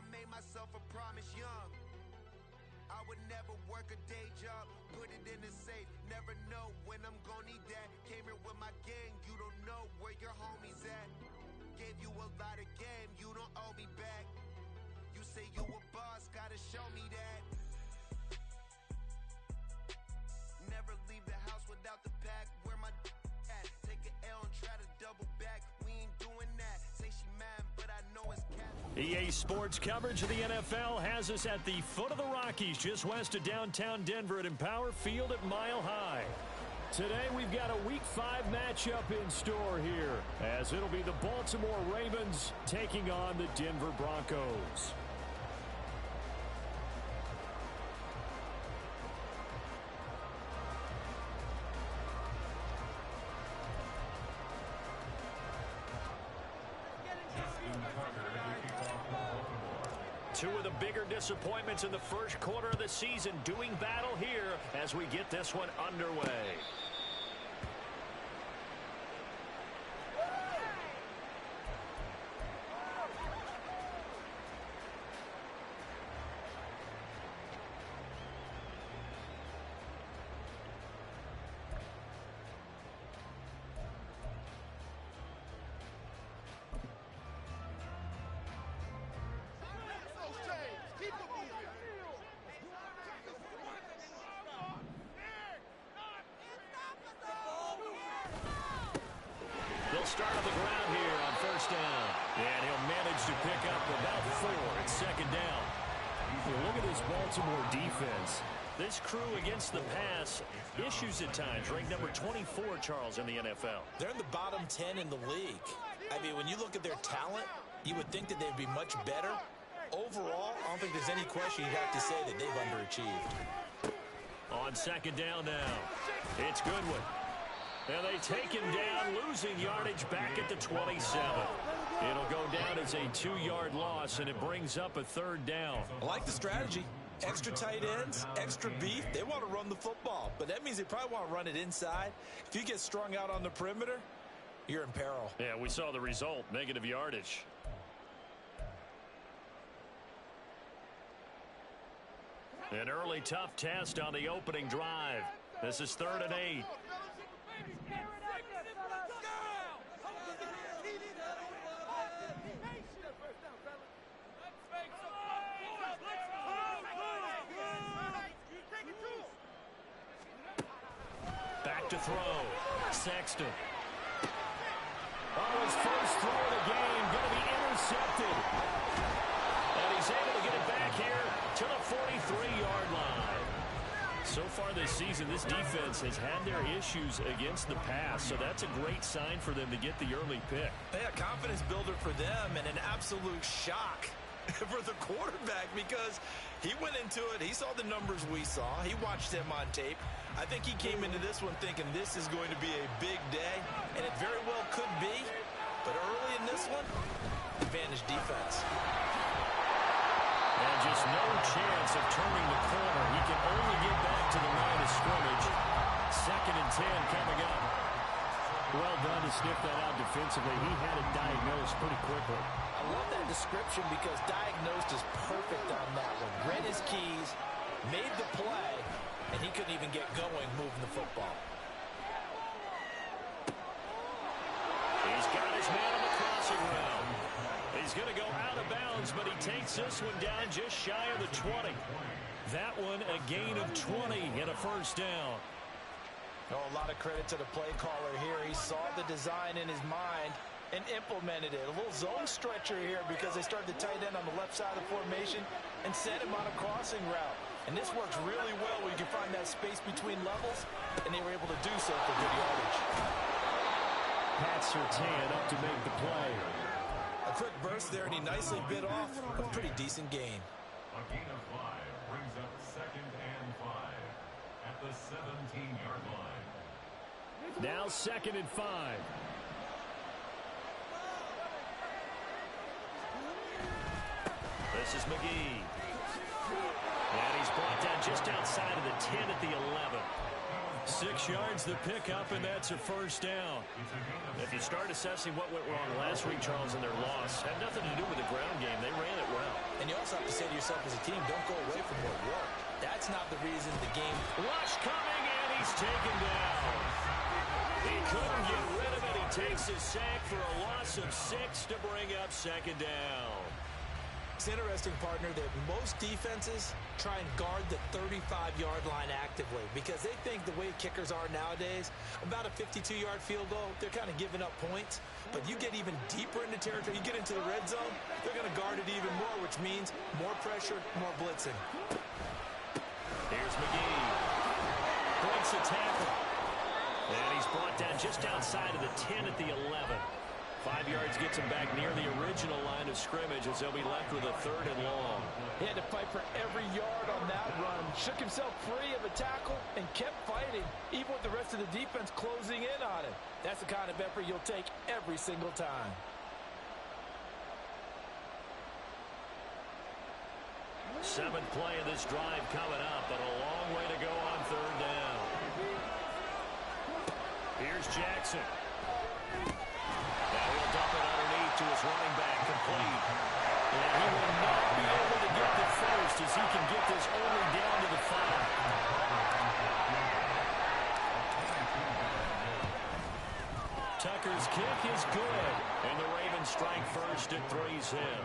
made myself a promise young. I would never work a day job, put it in the safe, never know when I'm gonna need that. Came here with my gang, you don't know where your homies at. Gave you a lot of game, you don't owe me back. You say you a boss, gotta show me that. Never leave the house without the pack, where my at. Take an L and try to double back, we ain't doing that. Say she mad, but I know it's cat. EA Sports coverage of the NFL has us at the foot of the Rockies, just west of downtown Denver at Empower Field at Mile High. Today we've got a Week 5 matchup in store here, as it'll be the Baltimore Ravens taking on the Denver Broncos. Two of the bigger disappointments in the first quarter of the season doing battle here as we get this one underway. They'll start on the ground here on first down. And he'll manage to pick up about 4 at second down. Look at this Baltimore defense. This crew against the pass, issues at times, ranked number 24, Charles, in the NFL. They're in the bottom 10 in the league. I mean, when you look at their talent, you would think that they'd be much better. Overall, I don't think there's any question you'd have to say that they've underachieved. On second down now, it's Goodwin. And they take him down, losing yardage back at the 27. It'll go down as a 2-yard loss, and it brings up a third down. I like the strategy. Extra tight ends, extra beef. They want to run the football, but that means they probably want to run it inside. If you get strung out on the perimeter, you're in peril. Yeah, we saw the result, negative yardage. An early tough test on the opening drive. This is 3rd and 8. Back to throw. Sexton. Oh, his first throw of the game going to be intercepted. And he's able to get it back here to the 43-yard line. So far this season, this defense has had their issues against the pass, so that's a great sign for them to get the early pick. Yeah, confidence builder for them and an absolute shock for the quarterback because he went into it. He saw the numbers we saw. He watched them on tape. I think he came into this one thinking this is going to be a big day, and it very well could be. But early in this one, advantage defense. And just no chance of turning the corner. He can only get back to the line of scrimmage. 2nd and 10 coming up. Well done to sniff that out defensively. He had it diagnosed pretty quickly. I love that description because diagnosed is perfect on that one. Read his keys, made the play, and he couldn't even get going moving the football. He's got his man on the crossing route. He's going to go out of bounds, but he takes this one down just shy of the 20. That one a gain of 20 and a first down. Oh, a lot of credit to the play caller here. He saw the design in his mind and implemented it. A little zone stretcher here because they started the tight end on the left side of the formation and sent him on a crossing route. And this works really well when you can find that space between levels, and they were able to do so for good yardage. Pat Surtain up to make the play. A quick burst there, and he nicely bit off a pretty decent gain. A gain of 5 brings up 2nd and 5 at the 17-yard line. Now 2nd and 5. This is McGee. And he's brought down just outside of the 10 at the 11. 6 yards the pickup, and that's a first down. If you start assessing what went wrong last week, Charles, in their loss, had nothing to do with the ground game. They ran it well. And you also have to say to yourself as a team, don't go away from what worked. That's not the reason the game... Rush coming, and he's taken down. He couldn't get rid of it. He takes his sack for a loss of 6 to bring up second down. It's interesting, partner, that most defenses try and guard the 35-yard line actively because they think the way kickers are nowadays, about a 52-yard field goal, they're kind of giving up points. But you get even deeper into territory, you get into the red zone, they're going to guard it even more, which means more pressure, more blitzing. Here's McGee. Breaks a tackle. And he's brought down just outside of the 10 at the 11. 5 yards gets him back near the original line of scrimmage as they'll be left with a 3rd and long. He had to fight for every yard on that run. Shook himself free of a tackle and kept fighting, even with the rest of the defense closing in on him. That's the kind of effort you'll take every single time. Seventh play of this drive coming up, but a long way to go on 3rd down. Here's Jackson. Now he'll dump it underneath to his running back, complete. And he will not be able to get the first as he can get this only down to the 5. Tucker's kick is good, and the Ravens strike first at 3's in.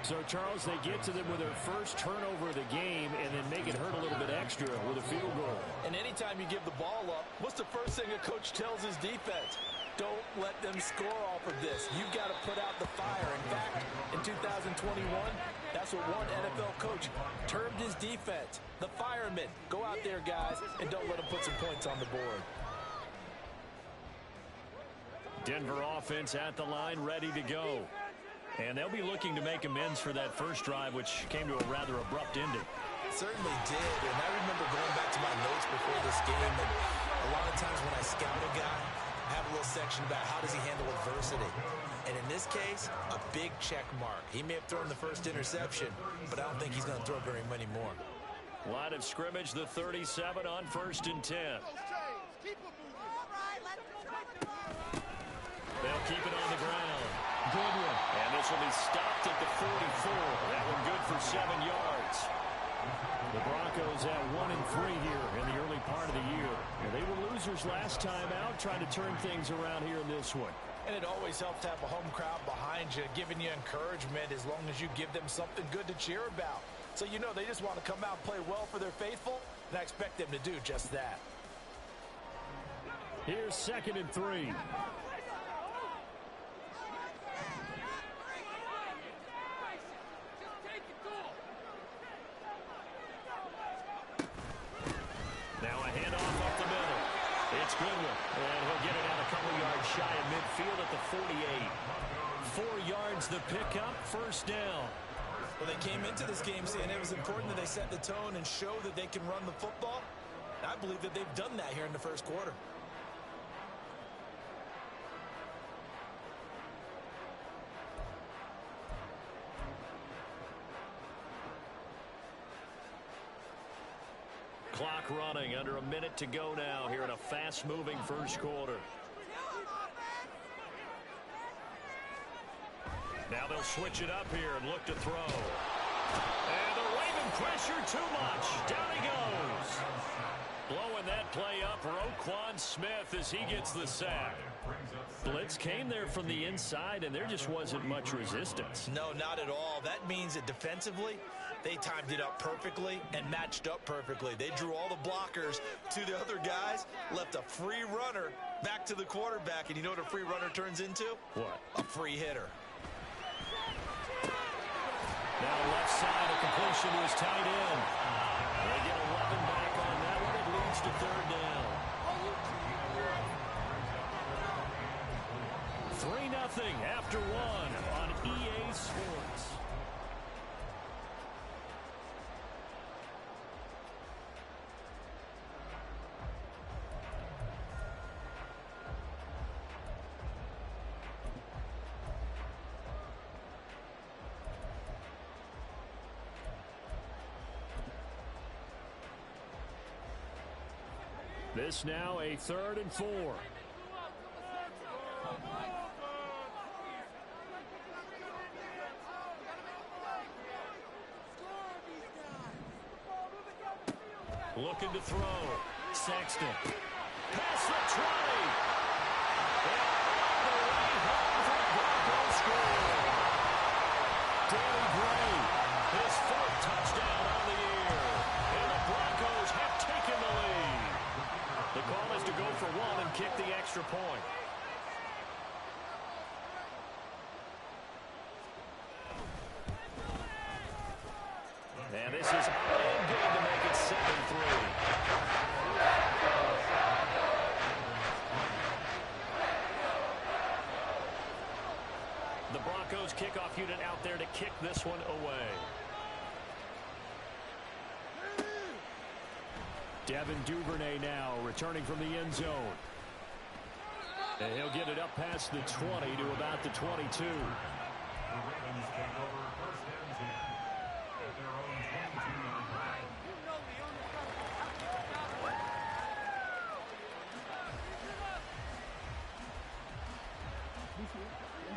So, Charles, they get to them with their first turnover of the game and then make it hurt a little bit extra with a field goal. And anytime you give the ball up, what's the first thing a coach tells his defense? Don't let them score off of this. You've got to put out the fire. In fact, in 2021, that's what one NFL coach termed his defense, the firemen. Go out there, guys, and don't let them put some points on the board. Denver offense at the line, ready to go. And they'll be looking to make amends for that first drive, which came to a rather abrupt ending. Certainly did, and I remember going back to my notes before this game, and a lot of times when I scout a guy, I have a little section about how does he handle adversity. And in this case, a big check mark. He may have thrown the first interception, but I don't think he's going to throw very many more. Line of scrimmage, the 37 on 1st and 10. They'll keep it on the ground. Goodwin. And this will be stopped at the 44. That one good for 7 yards. The Broncos at 1-3 here in the early part of the year. And they were losers last time out, trying to turn things around here in this one. And it always helps to have a home crowd behind you, giving you encouragement as long as you give them something good to cheer about. So you know they just want to come out and play well for their faithful, and I expect them to do just that. Here's 2nd and 3. Now a handoff up the middle. It's Goodwin, and he'll get it out a couple yards shy of midfield at the 48. 4 yards the pickup, 1st down. Well, they came into this game saying it was important that they set the tone and show that they can run the football. I believe that they've done that here in the first quarter. Clock running, under a minute to go now here in a fast-moving first quarter. Now they'll switch it up here and look to throw. And the Raven pressure too much. Down he goes. Blowing that play up, Roquan Smith as he gets the sack. Blitz came there from the inside, and there just wasn't much resistance. No, not at all. That means that defensively, they timed it up perfectly and matched up perfectly. They drew all the blockers to the other guys, left a free runner back to the quarterback. And you know what a free runner turns into? What? A free hitter. Now left side, a completion to his tight end. They get 11 back on that one. It leads to 3rd down. 3-0 after 1 on EA Sports. This now a 3rd and 4. Looking to throw. Sexton. Pass the 20. And all the way home for the Broncos score. Danny Gray, his 4th touchdown on the year. And the Broncos have taken the lead. The call is to go for 1 and kick the extra point. And this is all good to make it 7-3. The Broncos kickoff unit out there to kick this one away. Devin Duvernay now returning from the end zone. And he'll get it up past the 20 to about the 22. The Ravens take over 1st and 10 at their own 22-yard line.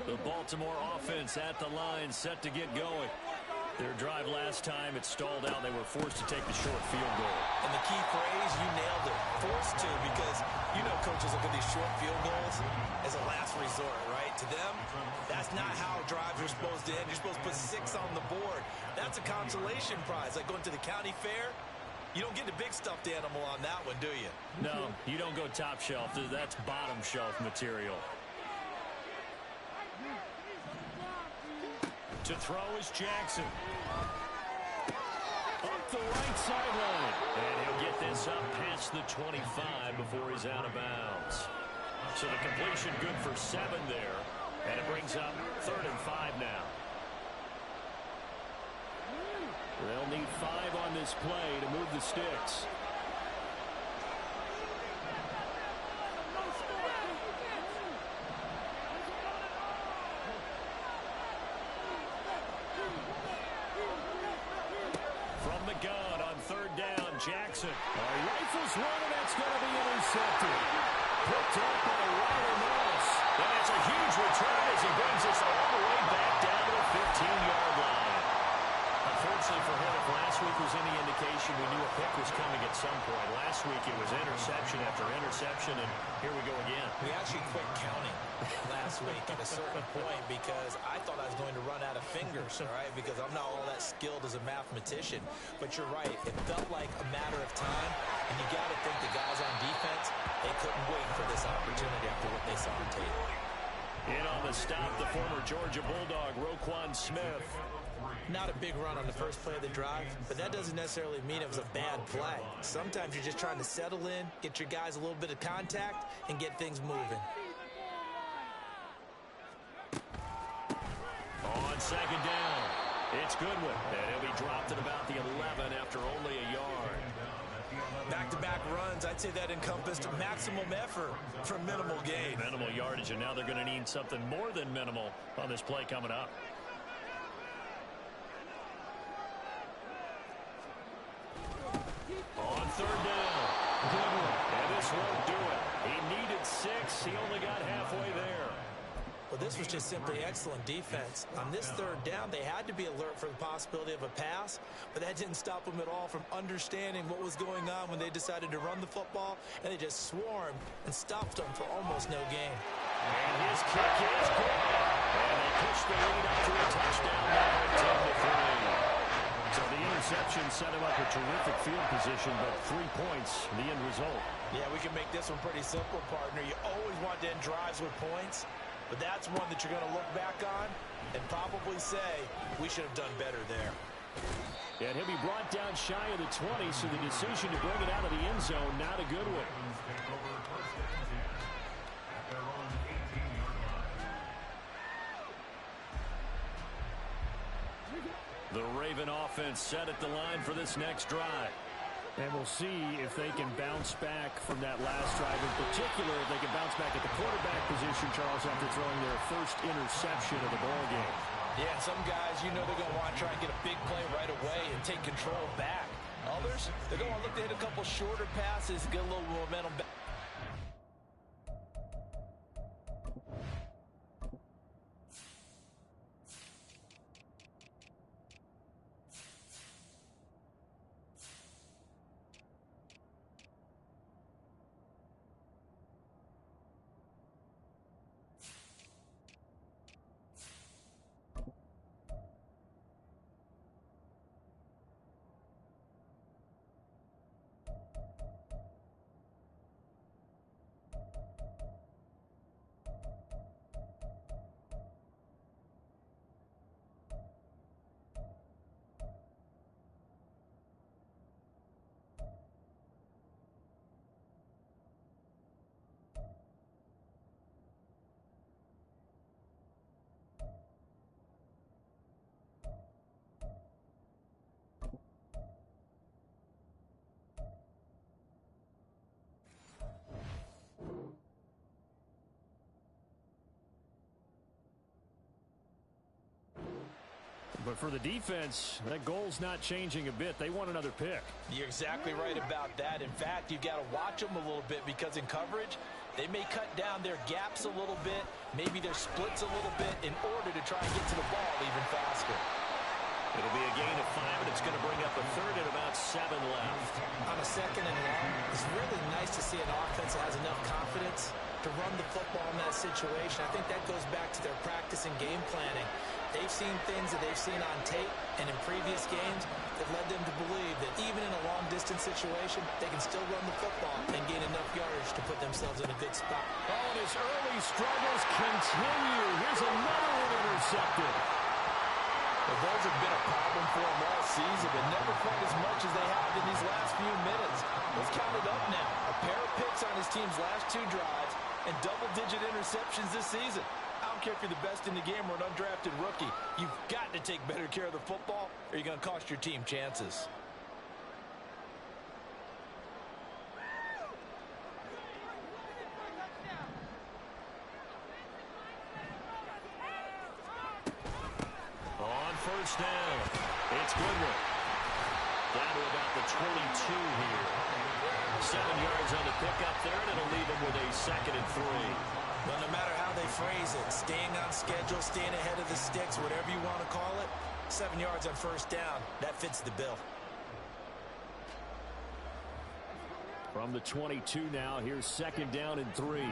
The Baltimore offense at the line, set to get going. Their drive last time, it stalled out. They were forced to take the short field goal. And the key phrase, you nailed it. Forced to, because you know coaches look at these short field goals as a last resort, right? To them, that's not how drives are supposed to end. You're supposed to put 6 on the board. That's a consolation prize. Like going to the county fair, you don't get the big stuffed animal on that one, do you? No, you don't go top shelf. That's bottom shelf material. To throw is Jackson. Up the right sideline. And he'll get this up past the 25 before he's out of bounds. So the completion good for 7 there. And it brings up 3rd and 5 now. They'll need 5 on this play to move the sticks. Jackson rifles one, and that's going to be intercepted. Picked up by Ryder Moss. And it's a huge return as he brings us all the way back down to the 15-yard line. Unfortunately for him, if last week was any indication, we knew a pick was coming at some point. Last week it was interception after interception, and here we go again. We actually quit counting last week at a certain point because I thought I was going to run out of fingers, all right, because I'm not all that skilled as a mathematician. But you're right. It felt like a matter of time, and you got to think the guys on defense, they couldn't wait for this opportunity after what they saw on tape. In on the stop, the former Georgia Bulldog, Roquan Smith. Not a big run on the first play of the drive, but that doesn't necessarily mean it was a bad play. Sometimes you're just trying to settle in, get your guys a little bit of contact, and get things moving. On 2nd down, it's Goodwin, and he'll be dropped at about the 11 after only a yard. Back-to-back runs, I'd say that encompassed maximum effort for minimal gain. Minimal yardage, and now they're going to need something more than minimal on this play coming up. On 3rd down, Goodwin, and this won't do it. He needed 6. He only got halfway there. Well, this was just simply excellent defense. On this 3rd down, they had to be alert for the possibility of a pass, but that didn't stop them at all from understanding what was going on when they decided to run the football, and they just swarmed and stopped them for almost no gain. And his kick is good. And they push the lead up to a touchdown now at 10-3. So the interception set him up a terrific field position, but 3 points, the end result. Yeah, we can make this one pretty simple, partner. You always want to end drives with points, but that's one that you're going to look back on and probably say, we should have done better there. And he'll be brought down shy of the 20, so the decision to bring it out of the end zone, not a good one. The Raven offense set at the line for this next drive. And we'll see if they can bounce back from that last drive. In particular, if they can bounce back at the quarterback position, Charles, after throwing their first interception of the ballgame. Yeah, some guys, you know they're going to want to try and get a big play right away and take control back. Others, they're going to look to hit a couple shorter passes, get a little momentum back. But for the defense, that goal's not changing a bit. They want another pick. You're exactly right about that. In fact, you've got to watch them a little bit because in coverage, they may cut down their gaps a little bit, maybe their splits a little bit in order to try and get to the ball even faster. It'll be a gain of 5, and it's going to bring up a third and about 7 left. On a second and long, it's really nice to see an offense that has enough confidence to run the football in that situation. I think that goes back to their practice and game planning. They've seen things that they've seen on tape and in previous games that led them to believe that even in a long-distance situation, they can still run the football and gain enough yardage to put themselves in a good spot. Oh, and his early struggles continue. Here's another one intercepted. Well, those have been a problem for him all season, but never quite as much as they have in these last few minutes. Let's count it up now. A pair of picks on his team's last 2 drives and double-digit interceptions this season. I don't care if you're the best in the game or an undrafted rookie. You've got to take better care of the football or you're going to cost your team chances. On first down, it's Goodwin. Down to about the 22 here. 7 yards on the pickup there, and it'll leave him with a 2nd and 3. Well, no matter how they phrase it, staying on schedule, staying ahead of the sticks, whatever you want to call it, 7 yards on first down, that fits the bill. From the 22 now, here's 2nd down and 3.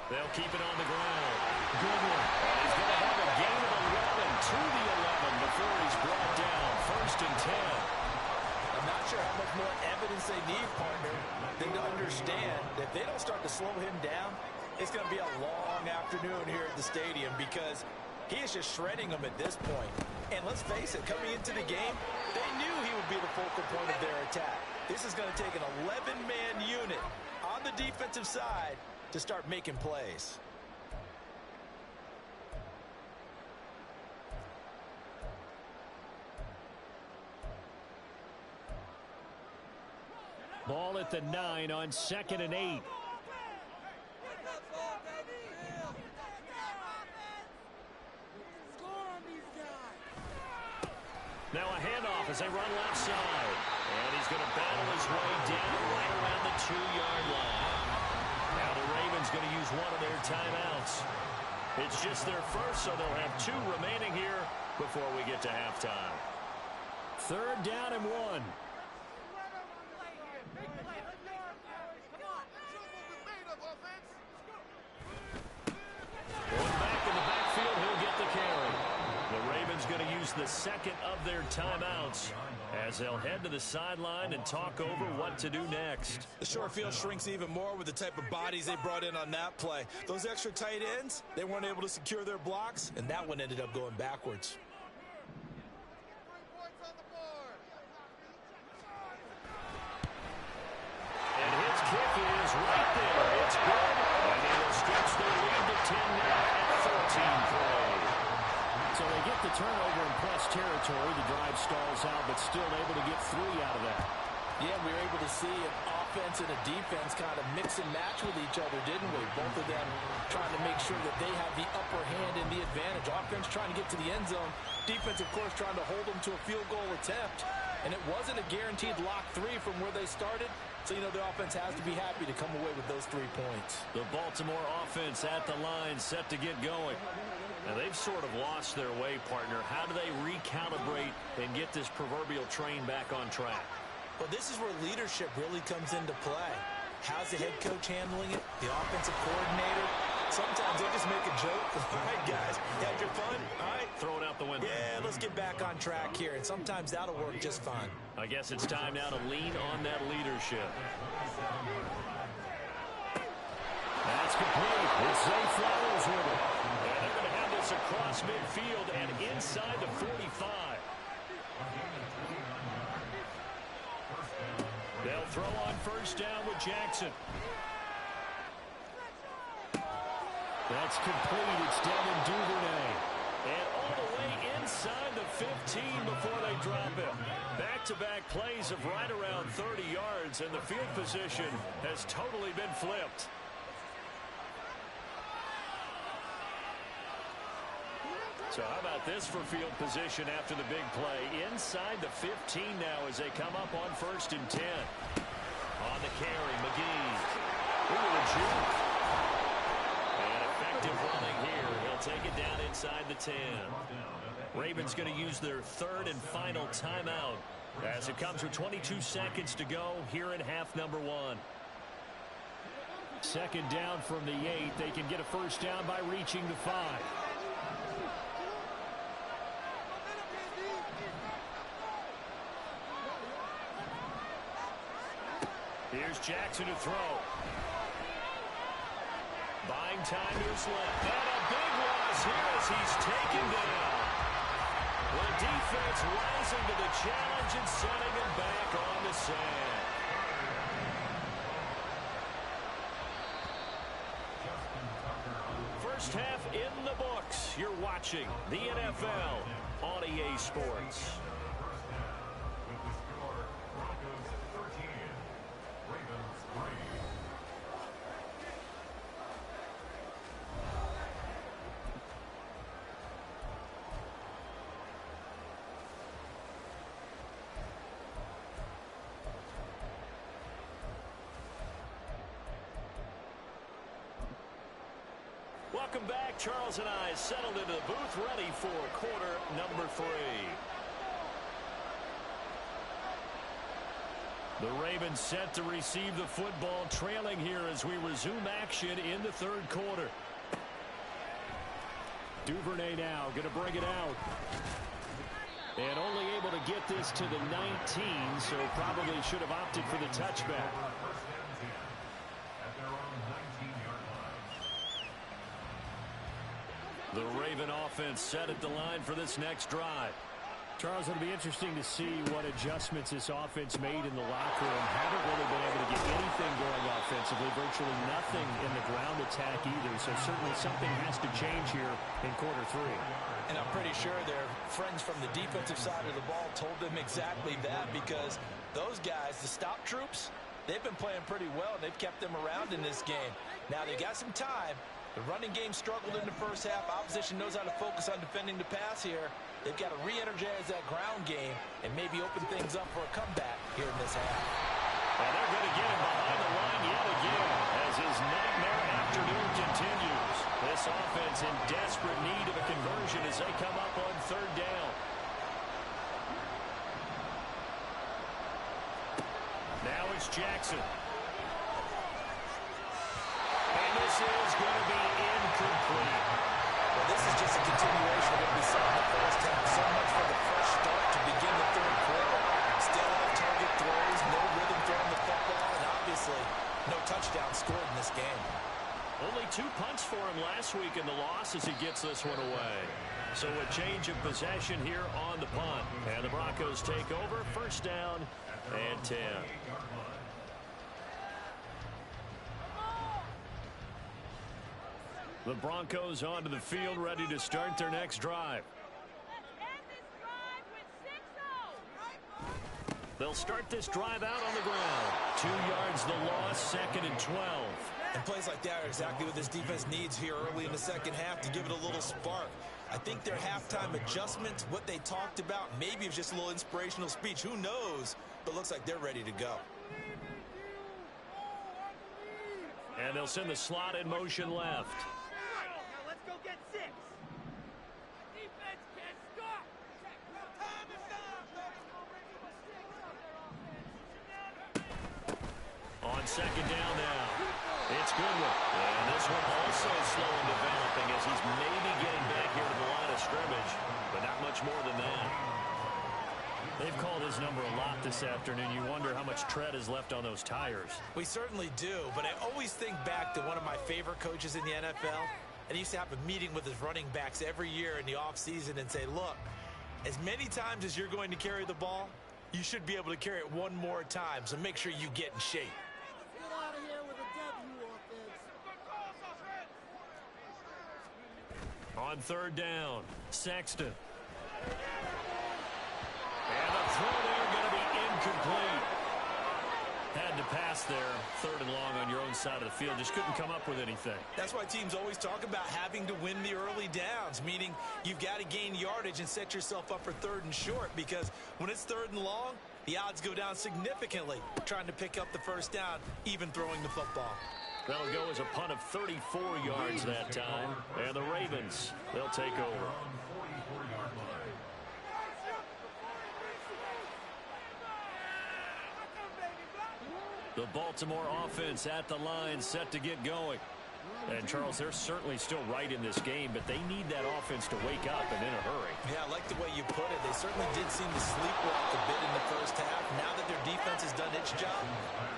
They'll keep it on the ground. Goodwin. He's going to have a gain of 11 to the 11 before he's brought down. 1st and 10. I'm not sure how much more evidence they need, partner, than to understand that if they don't start to slow him down, it's going to be a long afternoon here at the stadium because he is just shredding them at this point. And let's face it, coming into the game, they knew he would be the focal point of their attack. This is going to take an 11-man unit on the defensive side to start making plays. Ball at the 9 on 2nd and 8. Now a handoff as they run left side. And he's going to battle his way down right around the 2-yard line. Now the Ravens going to use one of their timeouts. It's just their first, so they'll have 2 remaining here before we get to halftime. 3rd down and 1. Going to use the 2nd of their timeouts as they'll head to the sideline and talk over what to do next. The short field shrinks even more with the type of bodies they brought in on that play. Those extra tight ends, they weren't able to secure their blocks, and that one ended up going backwards. And his kick is right there. It's good, and they will stretch their lead to 10 now at 14-3. So they get the turnover in plus territory. The drive stalls out, but still able to get 3 out of that. Yeah, we were able to see an offense and a defense kind of mix and match with each other, didn't we? Both of them trying to make sure that they have the upper hand and the advantage. Offense trying to get to the end zone. Defense, of course, trying to hold them to a field goal attempt. And it wasn't a guaranteed lock 3 from where they started. So, you know, the offense has to be happy to come away with those 3 points. The Baltimore offense at the line set to get going. And they've sort of lost their way, partner. How do they recalibrate and get this proverbial train back on track? Well, this is where leadership really comes into play. How's the head coach handling it? The offensive coordinator? Sometimes they just make a joke. All right, guys, you had your fun? All right. Throw it out the window. Yeah, let's get back on track here. And sometimes that'll work just fine. I guess it's time now to lean on that leadership. That's complete. It's Zay Flowers with it. And they're going to have this across midfield and inside the 45. They'll throw on first down with Jackson. That's complete. It's Devin Duvernay. And all the way inside the 15 before they drop it. Back-to-back plays of right around 30 yards, and the field position has totally been flipped. So how about this for field position after the big play? Inside the 15 now as they come up on 1st and 10. On the carry, McGee. Ooh, the juke. And effective running here. He'll take it down inside the 10. Ravens going to use their 3rd and final timeout as it comes with 22 seconds to go here in half number 1. 2nd down from the 8. They can get a first down by reaching the 5. Here's Jackson to throw. Buying time to his left. And a big loss here as he's taken down. The defense rising to the challenge and sending him back on the sand. First half in the books. You're watching the NFL on EA Sports. Welcome back. Charles and I settled into the booth, ready for quarter number 3. The Ravens set to receive the football, trailing here as we resume action in the 3rd quarter. Duvernay now going to bring it out. And only able to get this to the 19, so probably should have opted for the touchback. The Raven offense set at the line for this next drive. Charles, it'll be interesting to see what adjustments this offense made in the locker room. Haven't really been able to get anything going offensively, virtually nothing in the ground attack either. So certainly something has to change here in quarter 3. And I'm pretty sure their friends from the defensive side of the ball told them exactly that, because those guys, the stop troops, they've been playing pretty well, and they've kept them around in this game. Now they got some time. The running game struggled in the first half. Opposition knows how to focus on defending the pass here. They've got to re-energize that ground game and maybe open things up for a comeback here in this half. And they're going to get him behind the line yet again as his nightmare afternoon continues. This offense in desperate need of a conversion as they come up on 3rd down. Now it's Jackson. And this is going to be incomplete. Well, this is just a continuation of what we saw in the first half. So much for the fresh start to begin the 3rd quarter. Still off-target throws, no rhythm throwing the football, and obviously no touchdown scored in this game. Only 2 punts for him last week in the loss as he gets this one away. So a change of possession here on the punt. And the Broncos take over. First down and 10. The Broncos onto the field, ready to start their next drive. They'll They'll start this drive out on the ground. 2 yards the loss, 2nd and 12. And plays like that are exactly what this defense needs here early in the second half to give it a little spark. I think their halftime adjustment, what they talked about, maybe it was just a little inspirational speech. Who knows? But looks like they're ready to go. And they'll send the slot in motion left. Now let's go get 6. Defense can't stop. Time is up. On 2nd down now. It's Goodwin. And this one also slow in developing as he's maybe getting back here to the line of scrimmage, but not much more than that. They've called his number a lot this afternoon. You wonder how much tread is left on those tires. We certainly do, but I always think back to one of my favorite coaches in the NFL. And he used to have a meeting with his running backs every year in the offseason and say, look, as many times as you're going to carry the ball, you should be able to carry it one more time, so make sure you get in shape. Get out of here with a W offense. On 3rd down, Sexton. And the throw there going to be incomplete. Had to pass there, 3rd and long on your own side of the field. Just couldn't come up with anything. That's why teams always talk about having to win the early downs, meaning you've got to gain yardage and set yourself up for 3rd and short, because when it's 3rd and long, the odds go down significantly trying to pick up the 1st down, even throwing the football. That'll go as a punt of 34 yards that time. And the Ravens, they'll take over. The Baltimore offense at the line, set to get going. And, Charles, they're certainly still right in this game, but they need that offense to wake up and in a hurry. Yeah, I like the way you put it. They certainly did seem to sleepwalk a bit in the 1st half. Now that their defense has done its job,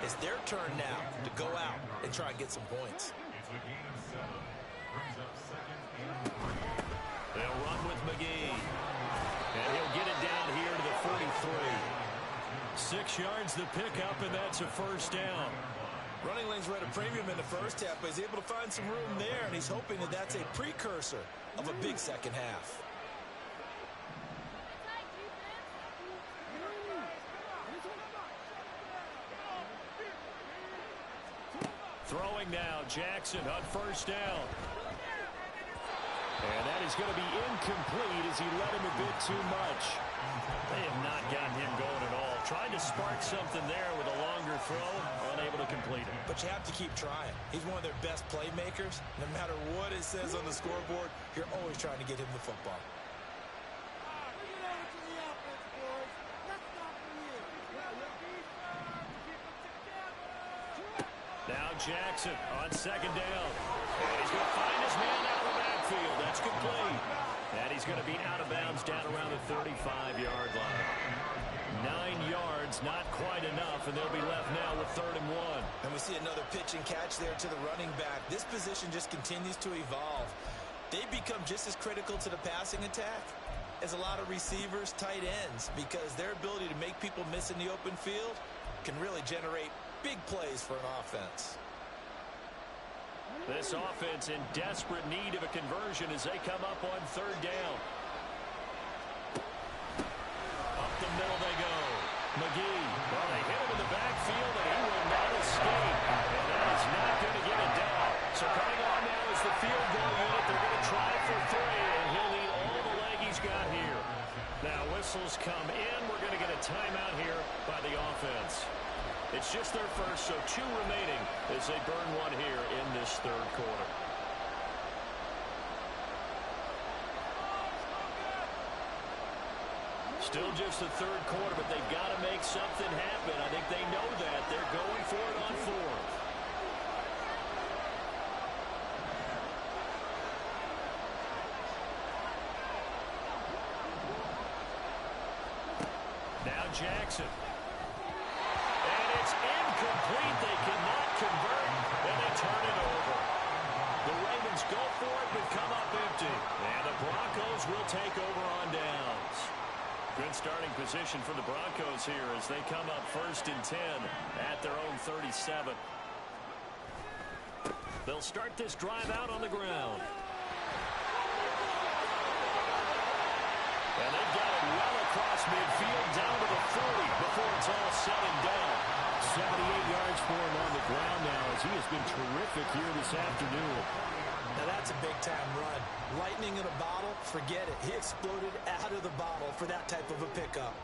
it's their turn now to go out and try and get some points. It's a gain of 7. Brings up 2nd and 3. They'll run with McGee. And he'll get it down here to the 43. 6 yards the pickup, and that's a 1st down. Running lanes were at a premium in the 1st half, but he's able to find some room there, and he's hoping that that's a precursor of a big second half. Throwing now, Jackson on 1st down. And that is going to be incomplete as he led him a bit too much. They have not gotten him going at all. Tried to spark something there with a longer throw, unable to complete it. But you have to keep trying. He's one of their best playmakers. No matter what it says on the scoreboard, you're always trying to get him the football. Now Jackson on 2nd down. And he's going to find his man out of the backfield. That's complete. And he's going to be out of bounds down around the 35-yard line. 9 yards, not quite enough, and they'll be left now with 3rd and 1. And we see another pitch and catch there to the running back. This position just continues to evolve. They become just as critical to the passing attack as a lot of receivers, tight ends, because their ability to make people miss in the open field can really generate big plays for an offense. This offense in desperate need of a conversion as they come up on 3rd down. Up the middle they go. McGee. Well, they hit him in the backfield, and he will not escape. And that is not going to get it done. So coming on now is the field goal unit. They're going to try for 3, and he'll need all the leg he's got here. Now whistles come in. We're going to get a timeout here by the offense. It's just their first, so 2 remaining as they burn 1 here in this 3rd quarter. Still just the 3rd quarter, but they've got to make something happen. I think they know that. They're going for it on 4th. Now Jackson. And it's incomplete. They cannot convert, and they turn it over. The Ravens go for it, but come up empty. And the Broncos will take over on downs. Good starting position for the Broncos here as they come up 1st and 10 at their own 37. They'll start this drive out on the ground. And they've got it well at across midfield down to the 40 before it's all said and done. 78 yards for him on the ground now as he has been terrific here this afternoon. Now that's a big-time run. Lightning in a bottle, forget it. He exploded out of the bottle for that type of a pickup.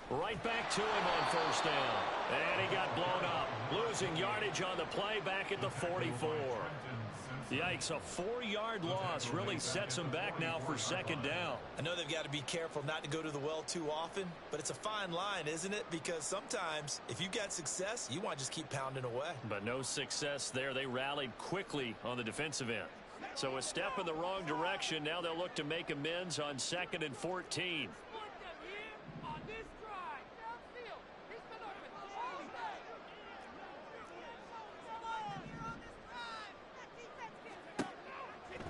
Right back to him on first down. And he got blown up. Losing yardage on the play back at the 44. Yikes, a 4-yard loss really sets him back now for second down. I know they've got to be careful not to go to the well too often, but it's a fine line, isn't it? Because sometimes if you got success, you want to just keep pounding away. But no success there. They rallied quickly on the defensive end. So a step in the wrong direction. Now they'll look to make amends on 2nd and 14.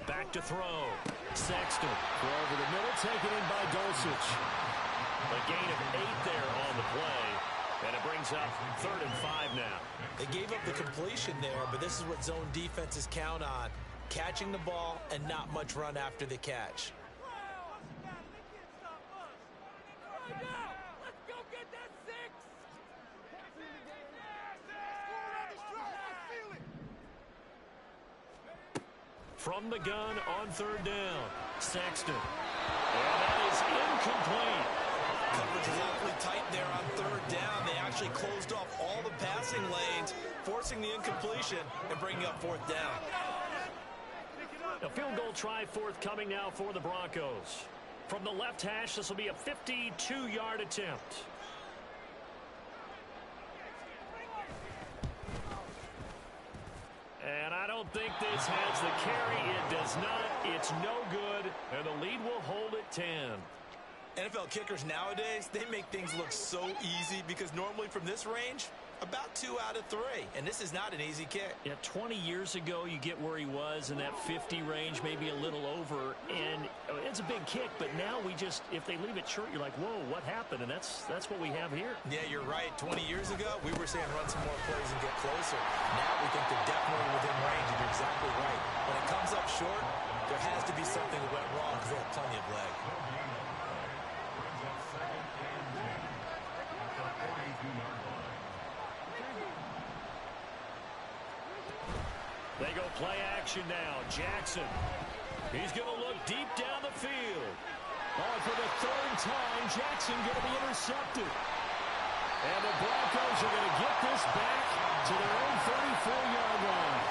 Back to throw. Sexton. Throw over the middle, taken in by Dulcich. A gain of 8 there on the play. And it brings up 3rd and 5 now. They gave up the completion there, but this is what zone defenses count on. Catching the ball and not much run after the catch. From the gun on 3rd down. Sexton. And that is incomplete. Coverage is awfully tight there on 3rd down. They actually closed off all the passing lanes, forcing the incompletion and bringing up 4th down. A field goal try forthcoming now for the Broncos. From the left hash, this will be a 52-yard attempt. And I don't think this has the carry. It does not. It's no good. And the lead will hold at 10. NFL kickers nowadays, they make things look so easy because normally from this range, about 2 out of 3. And this is not an easy kick. Yeah, 20 years ago, you get where he was in that 50 range, maybe a little over. And it's a big kick, but now we just, if they leave it short, you're like, whoa, what happened? And that's what we have here. Yeah, you're right. 20 years ago, we were saying run some more plays and get closer. Now we think they're definitely within range, and you're exactly right. When it comes up short, there has to be something that went wrong because they have plenty of leg. They go play action now. Jackson. He's going to look deep down the field. Oh, for the 3rd time, Jackson going to be intercepted. And the Broncos are going to get this back to their own 34-yard line.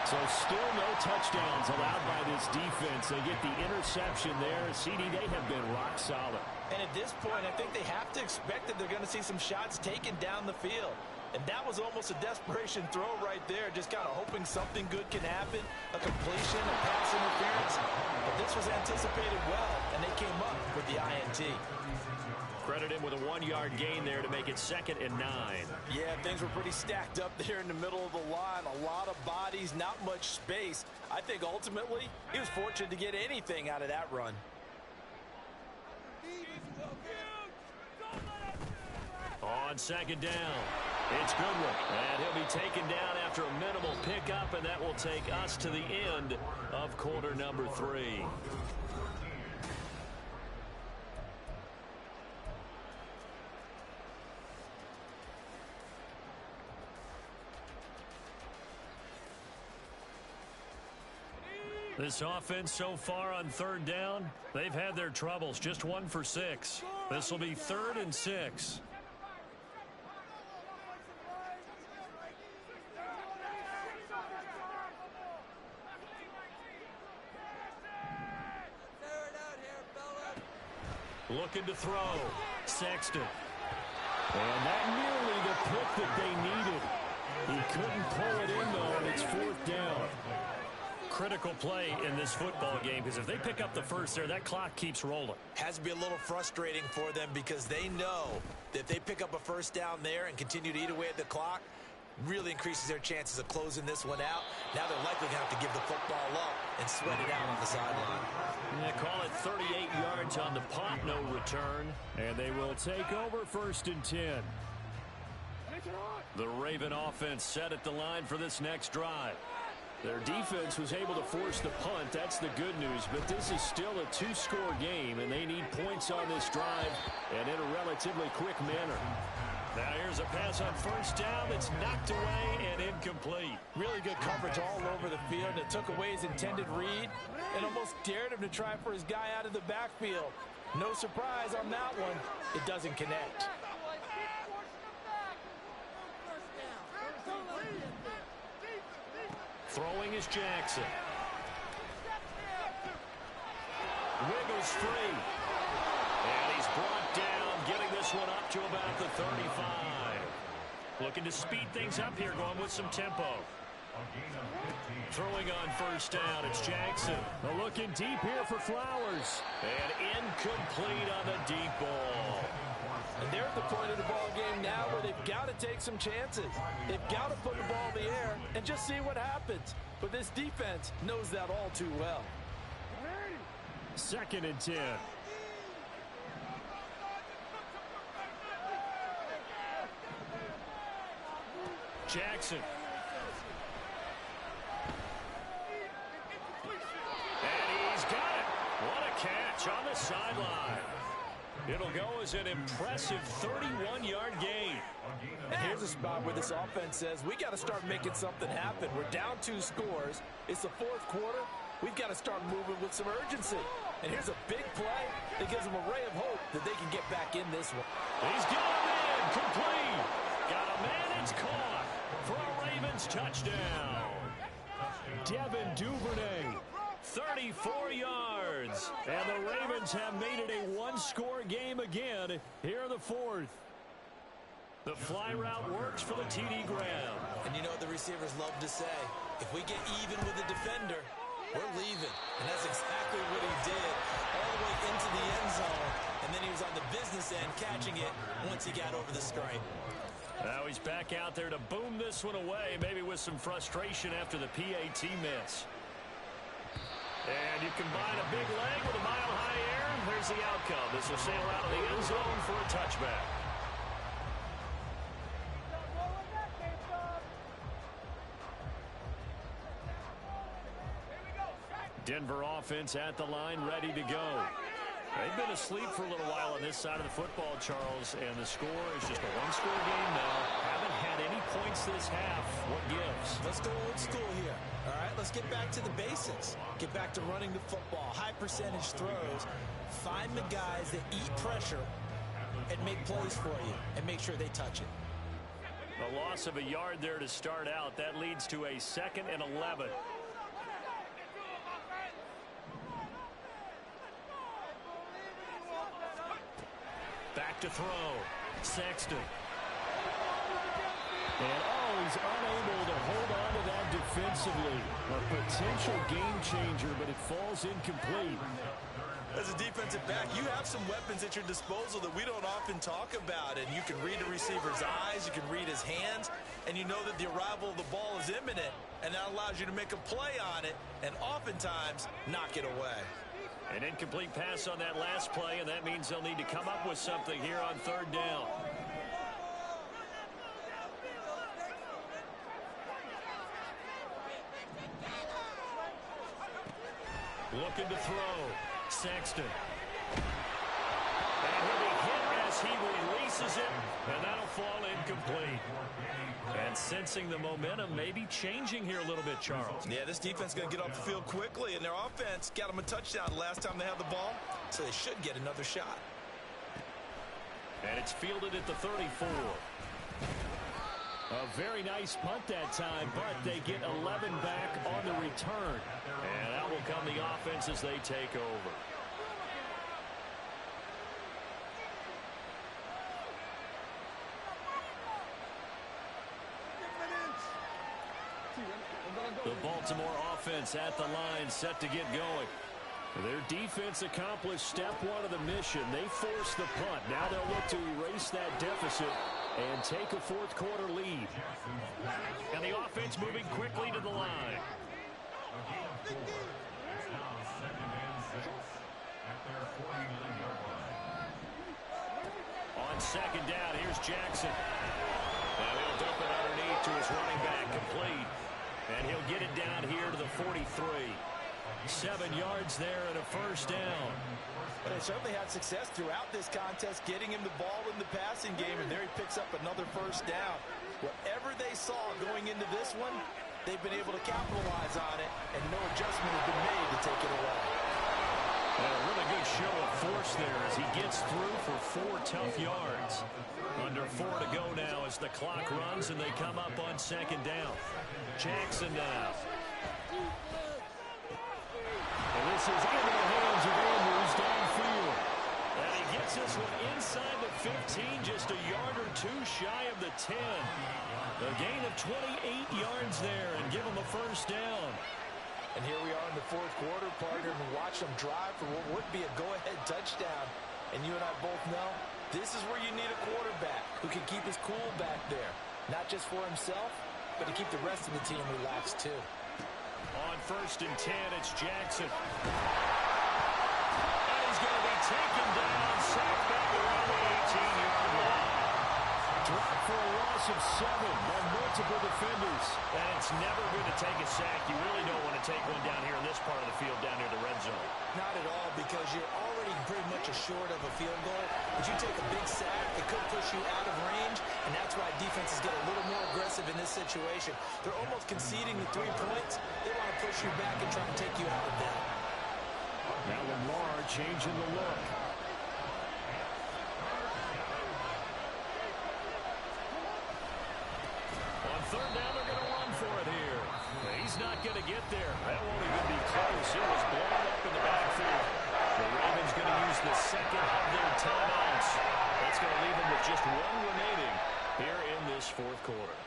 So still no touchdowns allowed by this defense. They get the interception there. CD, they have been rock solid. And at this point, I think they have to expect that they're going to see some shots taken down the field. And that was almost a desperation throw right there, just kind of hoping something good can happen, a completion, a pass interference. But this was anticipated well, and they came up with the INT. Credit him with a 1-yard gain there to make it 2nd and 9. Yeah, things were pretty stacked up there in the middle of the line. A lot of bodies, not much space. I think ultimately he was fortunate to get anything out of that run. On 2nd down, it's Goodwin. And he'll be taken down after a minimal pickup, and that will take us to the end of quarter number 3. This offense so far on 3rd down, they've had their troubles. Just 1 for 6. This will be 3rd and 6. Looking to throw. Sexton. And that nearly the pick that they needed. He couldn't pull it in, though, and it's 4th down. Critical play in this football game, because if they pick up the first there, that clock keeps rolling. Has to be a little frustrating for them because they know that if they pick up a 1st down there and continue to eat away at the clock, really increases their chances of closing this one out. Now they're likely going to have to give the football up and sweat it out on the sideline. Yeah, call it 38 yards on the punt, no return. And they will take over 1st and 10. The Raven offense set at the line for this next drive. Their defense was able to force the punt. That's the good news. But this is still a two-score game, and they need points on this drive and in a relatively quick manner. Now here's a pass on first down that's knocked away and incomplete. Really good coverage all over the field. It took away his intended read and almost dared him to try for his guy out of the backfield. No surprise on that one. It doesn't connect. Throwing is Jackson. Wiggles free. And he's brought down, getting this one up to about the 35. Looking to speed things up here, going with some tempo. Throwing on first down, it's Jackson. Looking deep here for Flowers. And incomplete on the deep ball. And they're at the point of the ball game now where they've got to take some chances. They've got to put the ball in the air and just see what happens. But this defense knows that all too well. 2nd and 10. Jackson. And he's got it. What a catch on the sideline. It'll go as an impressive 31-yard gain. And here's a spot where this offense says, we got to start making something happen. We're down 2 scores. It's the 4th quarter. We've got to start moving with some urgency. And here's a big play that gives them a ray of hope that they can get back in this one. He's got a man complete. Got a man, it's caught for a Ravens touchdown. Devin Duvernay, 34 yards. And the Ravens have made it a one-score game again here in the 4th. The fly route works for the TD Graham. And you know what the receivers love to say? If we get even with the defender, we're leaving. And that's exactly what he did all the way into the end zone. And then he was on the business end catching it once he got over the stripe. Now he's back out there to boom this one away, maybe with some frustration after the PAT miss. And you combine a big leg with a mile-high air, and there's the outcome. This will sail out of the end zone for a touchback. Denver offense at the line, ready to go. They've been asleep for a little while on this side of the football, Charles, and the score is just a one-score game now. Haven't had any points this half. What gives? Let's go old school here. All right, let's get back to the basics. Get back to running the football, high percentage throws. Find the guys that eat pressure and make plays for you and make sure they touch it. A loss of a yard there to start out. That leads to a 2nd and 11. Back to throw. Sexton. And he's unable to hold on to that defensively. A potential game changer, but it falls incomplete. As a defensive back, you have some weapons at your disposal that we don't often talk about. And you can read the receiver's eyes, you can read his hands, and you know that the arrival of the ball is imminent. And that allows you to make a play on it and oftentimes knock it away. An incomplete pass on that last play, and that means they'll need to come up with something here on 3rd down. Looking to throw. Sexton. And he'll be hit as he releases it, and that'll fall incomplete. And sensing the momentum may be changing here a little bit, Charles. Yeah, this defense is going to get off the field quickly, and their offense got them a touchdown last time they had the ball, so they should get another shot. And it's fielded at the 34. A very nice punt that time, but they get 11 back on the return. And out will come the offense as they take over. The Baltimore offense at the line, set to get going. Their defense accomplished step 1 of the mission. They forced the punt. Now they'll look to erase that deficit and take a 4th quarter lead. And the offense moving quickly to the line. On 2nd down, here's Jackson. And he'll dump it underneath to his running back, complete. And he'll get it down here to the 43. 7 yards there and a first down. But they certainly had success throughout this contest, getting him the ball in the passing game, and there he picks up another first down. Whatever they saw going into this one, they've been able to capitalize on it, and no adjustment has been made to take it away. And a really good show of force there as he gets through for 4 tough yards. Under 4 to go now as the clock runs and they come up on second down. Jackson now. And this is into the hands of Andrews downfield. And he gets this one inside the 15, just a yard or 2 shy of the 10. A gain of 28 yards there and give him a first down. And here we are in the fourth quarter, partner, and watch them drive for what would be a go-ahead touchdown. And you and I both know this is where you need a quarterback who can keep his cool back there. Not just for himself, but to keep the rest of the team relaxed too. On 1st and 10, it's Jackson. And he's going to be taken down, sacked back around the 18-yard line. Dropped for a loss of 7 by multiple defenders. And it's never good to take a sack. You really don't want to take one down here in this part of the field, down near the red zone. Not at all, because you're already pretty much assured of a field goal. But you take a big sack, it could push you out of range, and that's why defenses get a little more aggressive in this situation. They're almost conceding the 3 points. They want to push you back and try and take you out of that. Now Lamar changing the look. On 3rd down, they're going to run for it here. He's not going to get there. That won't even be close. It was blown up in the backfield. The Ravens going to use the second of their timeouts. That's going to leave them with just 1 remaining here in this fourth quarter.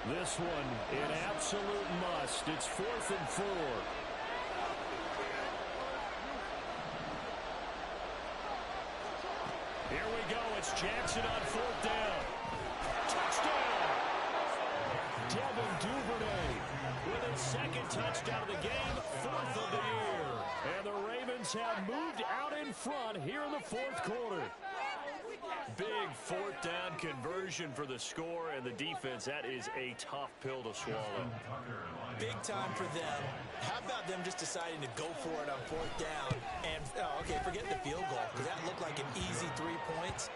This one, an absolute must. It's 4th and 4. Here we go. It's Jackson on 4th down. Touchdown! Devin Duvernay with his 2nd touchdown of the game, 4th of the year. And the Ravens have moved out in front here in the fourth quarter. Big 4th down conversion for the score, and the defense, that is a tough pill to swallow. Big time for them. How about them just deciding to go for it on 4th down? And, okay, forget the field goal, because that looked like an easy 3 points.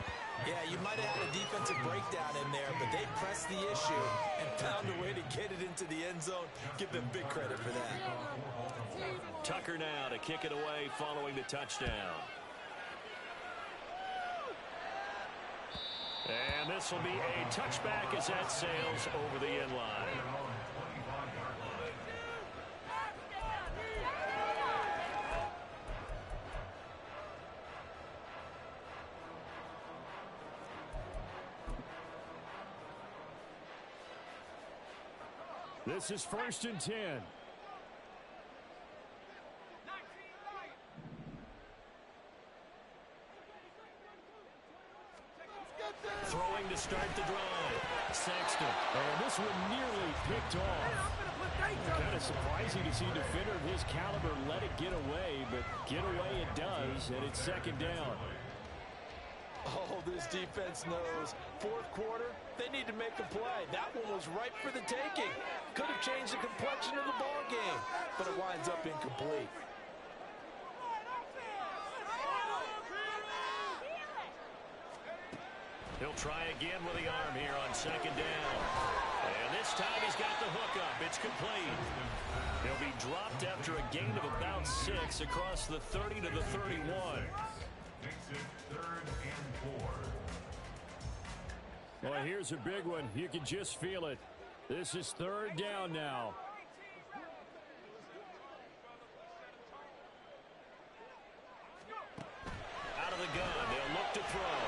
Yeah, you might have had a defensive breakdown in there, but they pressed the issue and found a way to get it into the end zone. Give them big credit for that. Tucker now to kick it away following the touchdown. And this will be a touchback as that sails over the end line. This is 1st and 10. Throwing to start the drive. Sexton. And this one nearly picked off. Kind of surprising to see a defender of his caliber let it get away, but get away it does, and it's 2nd down. Oh, this defense knows. Fourth quarter, they need to make a play. That one was ripe for the taking. Could have changed the complexion of the ball game, but it winds up incomplete. He'll try again with the arm here on 2nd down. And this time he's got the hook up. It's complete. He'll be dropped after a gain of about 6 across the 30 to the 31. Makes it 3rd and 4. Well, here's a big one. You can just feel it. This is 3rd down now. Out of the gun. They'll look to throw.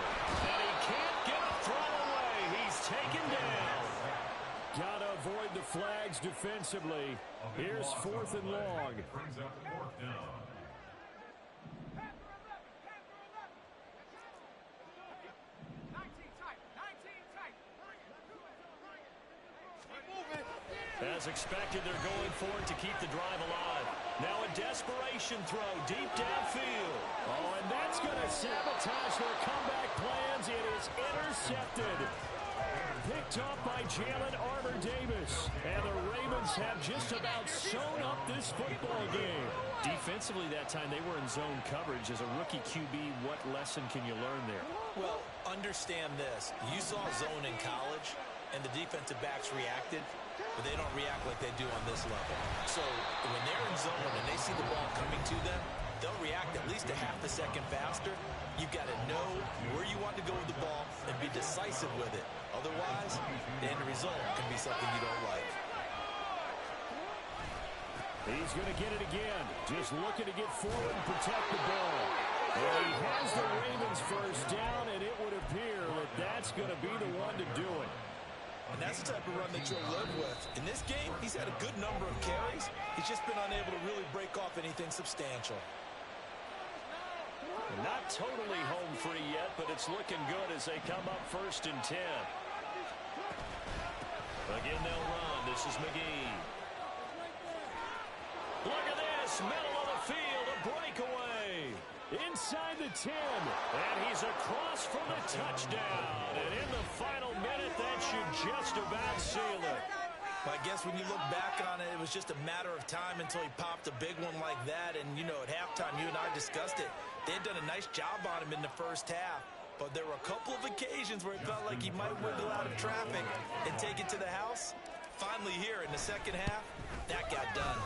And he can't get a throw away. He's taken down. Got to avoid the flags defensively. Here's 4th and long. Brings up 4th down. As expected, they're going for it to keep the drive alive. Now a desperation throw deep downfield. Oh, and that's That's going to sabotage their comeback plans. It is intercepted. Picked up by Jalen Armour-Davis. And the Ravens have just about sewn up this football game. Defensively that time, they were in zone coverage. As a rookie QB, what lesson can you learn there? Well, understand this. You saw zone in college, and the defensive backs reacted, but they don't react like they do on this level. So when they're in zone and they see the ball coming to them, they'll react at least a half a second faster. You've got to know where you want to go with the ball and be decisive with it. Otherwise, the end result can be something you don't like. He's going to get it again. Just looking to get forward and protect the ball. And he has the Ravens first down, and it would appear that that's going to be the one to do it. And that's the type of run that you'll live with. In this game, he's had a good number of carries. He's just been unable to really break off anything substantial. Not totally home free yet, but it's looking good as they come up 1st and 10. Again, they'll run. This is McGee. Look at this. Middle of the field. A breakaway. Inside the 10. And he's across for the touchdown. And in the final minute, that should just about seal it. I guess when you look back on it, it was just a matter of time until he popped a big one like that. And, you know, at halftime, you and I discussed it. They had done a nice job on him in the first half. But there were a couple of occasions where it felt like he might wiggle out of traffic and take it to the house. Finally here in the second half, that got done.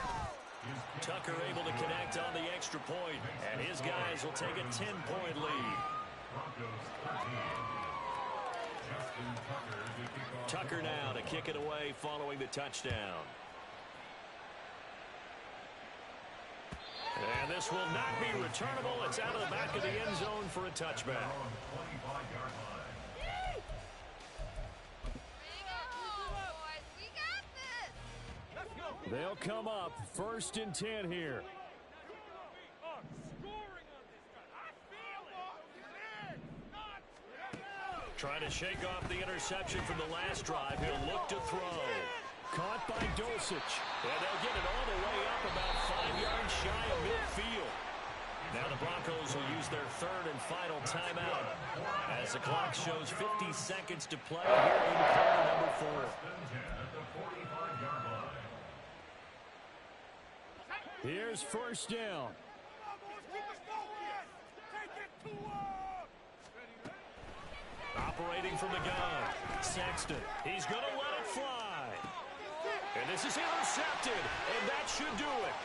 Tucker able to connect on the extra point, and his guys will take a 10-point lead. Tucker now to kick it away following the touchdown. And this will not be returnable. It's out of the back of the end zone for a touchback. They'll come up 1st and 10 here. Trying to shake off the interception from the last drive. He'll look to throw. Caught by Dulcich. And they'll get it all the way up about 5 yards shy of midfield. Now the Broncos will use their 3rd and final timeout as the clock shows 50 seconds to play here in quarter number 4. Here's 1st down. Operating from the gun. Sexton. He's going to let it fly. And this is intercepted. And that should do it.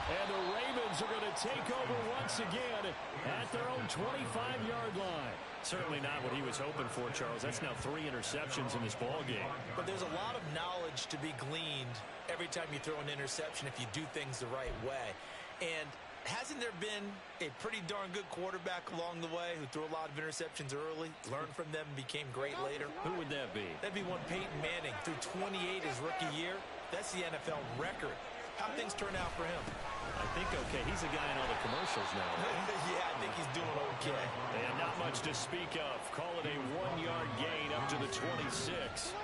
And the Ravens are going to take over once again at their own 25-yard line. Certainly not what he was hoping for, Charles. That's now 3 interceptions in this ball game. But there's a lot of knowledge to be gleaned every time you throw an interception if you do things the right way. And hasn't there been a pretty darn good quarterback along the way who threw a lot of interceptions early, learned from them, and became great later? Who would that be? That'd be one Peyton Manning. Threw 28 his rookie year. That's the NFL record. How'd things turn out for him? I think okay. He's a guy in all the commercials now. Right? Yeah, I think he's doing okay. And not much to speak of. Call it a 1-yard gain up to the 26.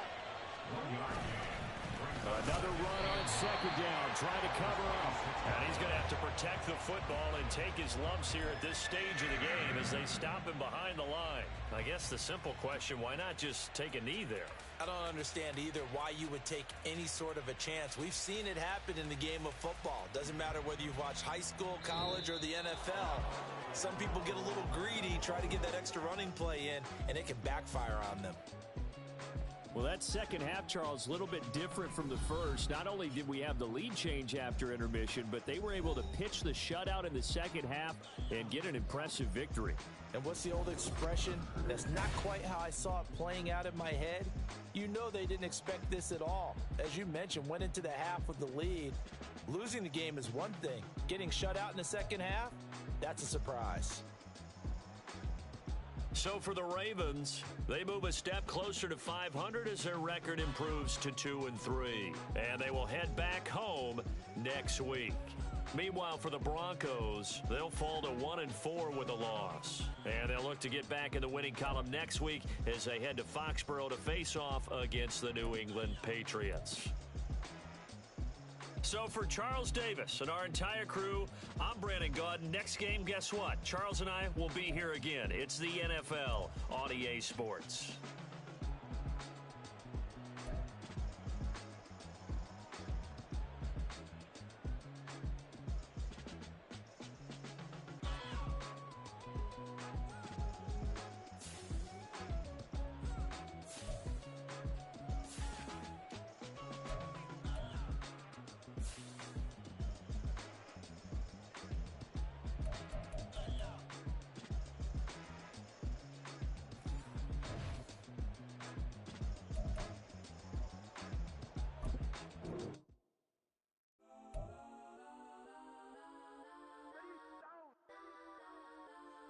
Another run on 2nd down, trying to cover up. And he's going to have to protect the football and take his lumps here at this stage of the game as they stop him behind the line. I guess the simple question, why not just take a knee there? I don't understand either why you would take any sort of a chance. We've seen it happen in the game of football. Doesn't matter whether you've watched high school, college, or the NFL. Some people get a little greedy, try to get that extra running play in, and it can backfire on them. Well, that second half, Charles, a little bit different from the first. Not only did we have the lead change after intermission, but they were able to pitch the shutout in the second half and get an impressive victory. And what's the old expression? That's not quite how I saw it playing out in my head. You know they didn't expect this at all. As you mentioned, went into the half with the lead. Losing the game is one thing. Getting shut out in the second half, that's a surprise. So for the Ravens, they move a step closer to 500 as their record improves to 2-3. And they will head back home next week. Meanwhile, for the Broncos, they'll fall to 1-4 with a loss. And they'll look to get back in the winning column next week as they head to Foxborough to face off against the New England Patriots. So for Charles Davis and our entire crew, I'm Brandon Gaud. Next game, guess what? Charles and I will be here again. It's the NFL on EA Sports.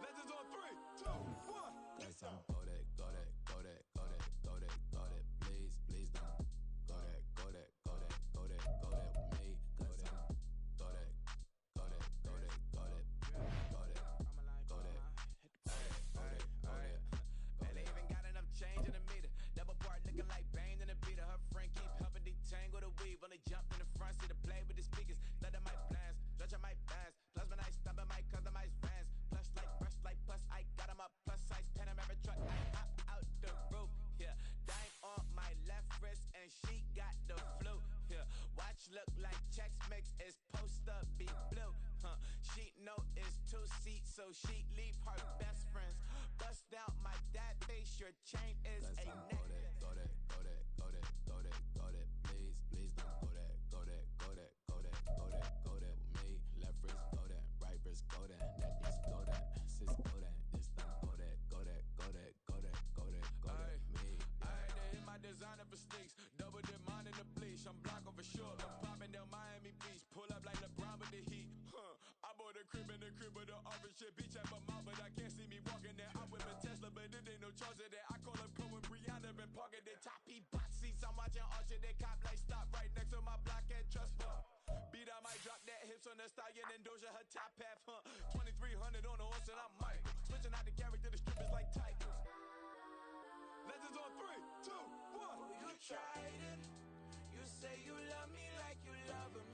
Legends on 3, 2, 1. Yes, sir. Go that, go that, go that, go that, go that, go that. Please, please don't. Go that, go that, go that, go that, go that with me. Go that, go that, go that, go that, go that, go that, go that, go that. Man, they even got enough change in the meter. Double part looking like Bane in the beater. Her friend keep helping detangle the weave. When they jumped in the front seat to play with the speakers. Let them might blast, stretch on my bands. Plus when I stop at my customized fans. Plush like brush like plus I got them up. Plus size Panamera truck. I hop out the roof. Yeah, dime on my left wrist and she got the flu. Yeah, watch look like Chex Mix is post up be blue. She know it's 2 seats, so she leave her best friends. Bust out my dad face. Your chain is a necklace. Go that, go that, go that, go that, go that. Please, please don't go that, go that, go that, go that, go that, go that with me. Left wrist go that, right wrist go that, necklace go that, sis go that, this don't go that, go that, go that, go that, go that, go that, me. I had to hit my designer for sneaks. Double dip mine in the bleach. I'm Blanco for sure. I'm popping down Miami Beach. Pull up like LeBron with the heat. I bought a crib in the crib with the orange shit. Beach at my mouth, but I can't see me walking there. I whip a Tesla, but it ain't no charge of that. I call up Cohen Brianna been parking the top P box seats. I'm watching Archer. They cop like stop right next to my block and trust bar. Beat I might drop that hips on the stallion and Doja her top half. 2300 on the horse and I'm Mike. Switching out the character, the strippers like top.